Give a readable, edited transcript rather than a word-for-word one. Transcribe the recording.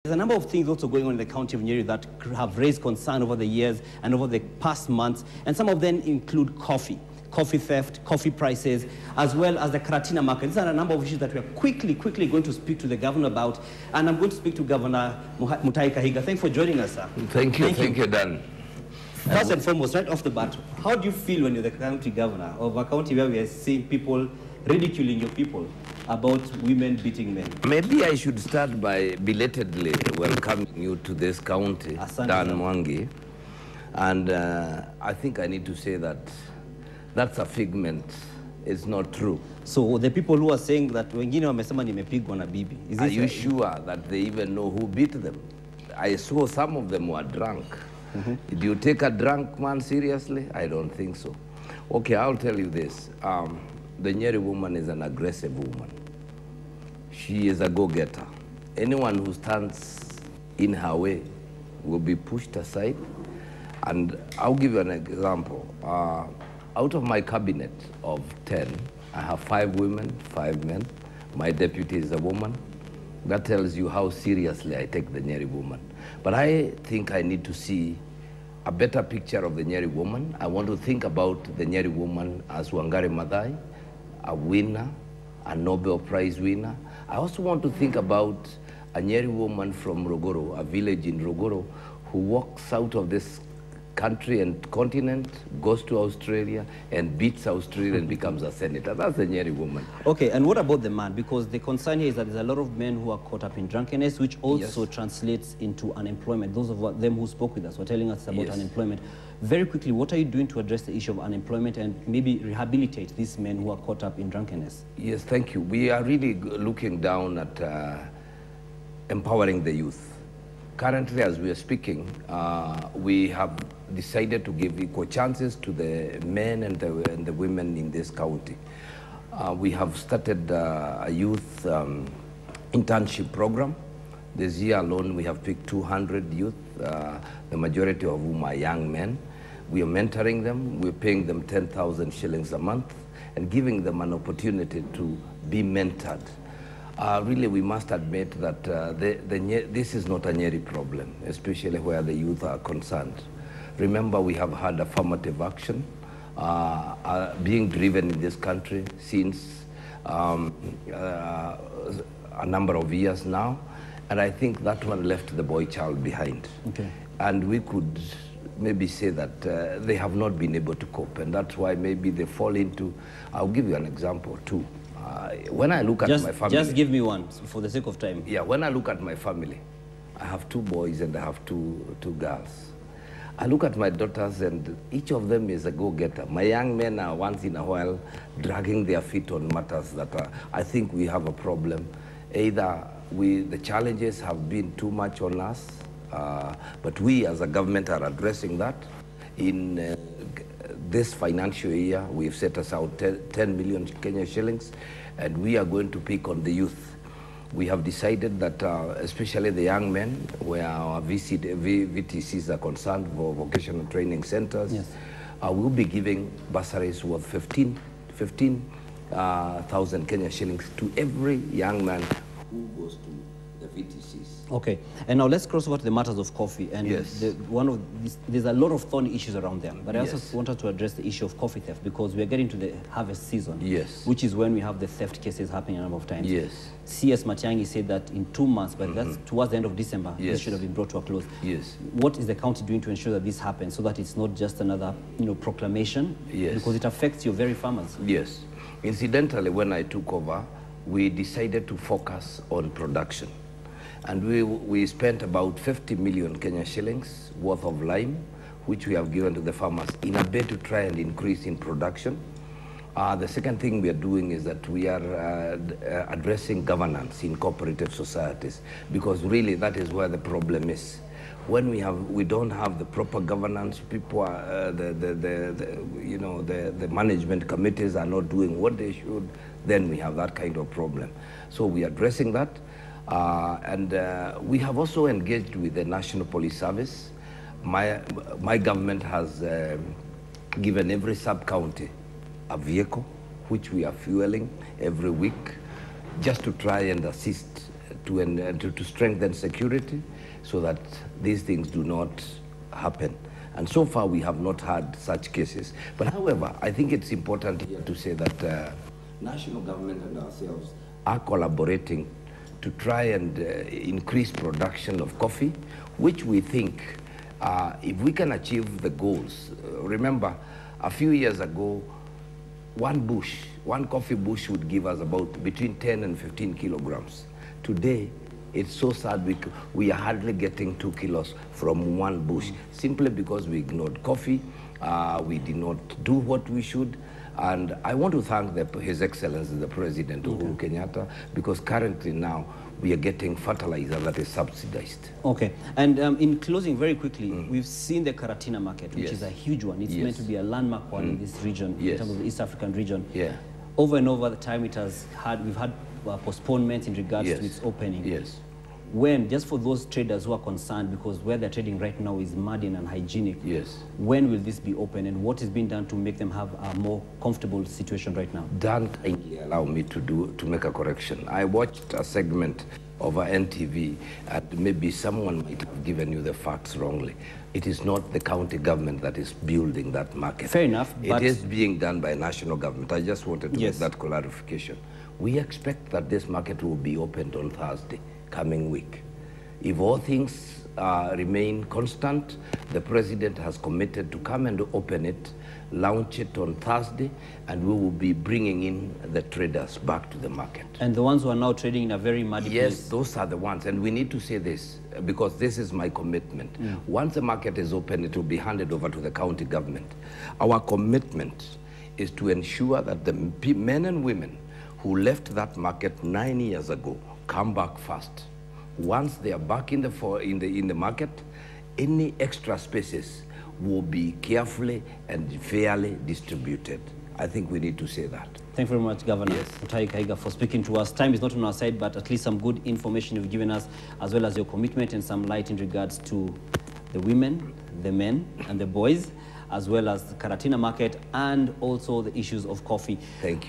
There's a number of things also going on in the county of Nyeri that have raised concern over the years and over the past months, and some of them include coffee theft, coffee prices, as well as the Karatina market. These are a number of issues that we are quickly going to speak to the governor about, and I'm going to speak to Governor Mutahi Kahiga. Thanks for joining us, sir. Thank you, Dan. First and foremost, right off the bat, how do you feel when you're the county governor of a county where we are seeing people ridiculing your people about women beating men? Maybe I should start by belatedly welcoming you to this county, Dan Mwangi. And I think I need to say that that's a figment. It's not true. So the people who are saying that wengine wamesema nimepigwa na bibi, is are you sure that they even know who beat them? I saw some of them were drunk. Do you take a drunk man seriously? I don't think so. Okay, I'll tell you this. The Nyeri woman is an aggressive woman. She is a go-getter. Anyone who stands in her way will be pushed aside. And I'll give you an example. Out of my cabinet of 10, I have 5 women, 5 men. My deputy is a woman. That tells you how seriously I take the Nyeri woman. But I think I need to see a better picture of the Nyeri woman. I want to think about the Nyeri woman as Wangari Mathai, a winner, a Nobel Prize winner. I also want to think about a Nyeri woman from Rogoro, a village in Rogoro, who walks out of this country and continent, goes to Australia and beats Australia and becomes a senator. That's the Nyeri woman. Okay, and what about the man? Because the concern here is that there's a lot of men who are caught up in drunkenness, which also translates into unemployment. Those of them who spoke with us were telling us about unemployment. Very quickly, what are you doing to address the issue of unemployment and maybe rehabilitate these men who are caught up in drunkenness? Yes, thank you. We are really looking down at empowering the youth. Currently, as we are speaking, we have decided to give equal chances to the men and the women in this county. We have started a youth internship program. This year alone, we have picked 200 youth, the majority of whom are young men. We are mentoring them. We're paying them 10,000 shillings a month and giving them an opportunity to be mentored. Really, we must admit that this is not a Nyeri problem, especially where the youth are concerned. Remember, we have had affirmative action being driven in this country since a number of years now, and I think that one left the boy child behind. Okay. And we could maybe say that they have not been able to cope, and that's why maybe they fall into, I'll give you an example too. When I look at my family... Just give me one, for the sake of time. Yeah, when I look at my family, I have 2 boys and I have two girls. I look at my daughters and each of them is a go-getter. My young men are once in a while dragging their feet on matters that I think we have a problem. Either the challenges have been too much on us, but we as a government are addressing that. In this financial year, we've set us out 10 million Kenya shillings, and we are going to pick on the youth. We have decided that, especially the young men, where our VTCs are concerned, for vocational training centers, we'll be giving bursaries worth 15,000 Kenya shillings to every young man who goes to the VTCs. Okay, and now let's cross over to the matters of coffee. And there's a lot of thorny issues around them, but I also wanted to address the issue of coffee theft because we are getting to the harvest season, which is when we have the theft cases happening a number of times. CS Matiang'i said that in 2 months, but that's towards the end of December, this should have been brought to a close. What is the county doing to ensure that this happens so that it's not just another proclamation? Because it affects your very farmers. Incidentally, when I took over, we decided to focus on production. And we spent about 50 million Kenya shillings worth of lime, which we have given to the farmers in a bid to try and increase in production. The second thing we are doing is that we are addressing governance in cooperative societies, because really that is where the problem is. When we don't have the proper governance, people are, the management committees are not doing what they should, then we have that kind of problem. So we are addressing that. We have also engaged with the National Police Service. My government has given every sub-county a vehicle, which we are fueling every week, just to try and assist to strengthen security so that these things do not happen. And so far, we have not had such cases. But however, I think it's important here to say that national government and ourselves are collaborating to try and increase production of coffee, which we think, if we can achieve the goals. Remember, a few years ago, one coffee bush would give us about between 10 and 15 kilograms. Today, it's so sad we are hardly getting 2 kilos from one bush, simply because we ignored coffee, we did not do what we should. And I want to thank His Excellency, the President, Uhuru Kenyatta, because currently now we are getting fertilizer that is subsidized. Okay. And in closing, very quickly, we've seen the Karatina market, which is a huge one. It's meant to be a landmark one in this region, in terms of the East African region. Yeah. Over and over the time, we've had postponements in regards to its opening. Yes. When, just for those traders who are concerned, because where they're trading right now is muddy and unhygienic, when will this be open, and what is being done to make them have a more comfortable situation right now? Dan, allow me to make a correction. I watched a segment over NTV, and maybe someone might have given you the facts wrongly. It is not the county government that is building that market. Fair enough. It is being done by national government. I just wanted to make that clarification. We expect that this market will be opened on Thursday, coming week. If all things remain constant, the President has committed to come and open it, launch it on Thursday, and we will be bringing in the traders back to the market. And the ones who are now trading in a very muddy place? Yes, those are the ones. And we need to say this, because this is my commitment. Once the market is open, it will be handed over to the county government. Our commitment is to ensure that the men and women who left that market 9 years ago come back fast. Once they are back in the market, any extra spaces will be carefully and fairly distributed. I think we need to say that. Thank you very much, Governor Mutahi Kahiga, for speaking to us. Time is not on our side, but at least some good information you've given us, as well as your commitment and some light in regards to the women, the men, and the boys, as well as the Karatina market, and also the issues of coffee. Thank you.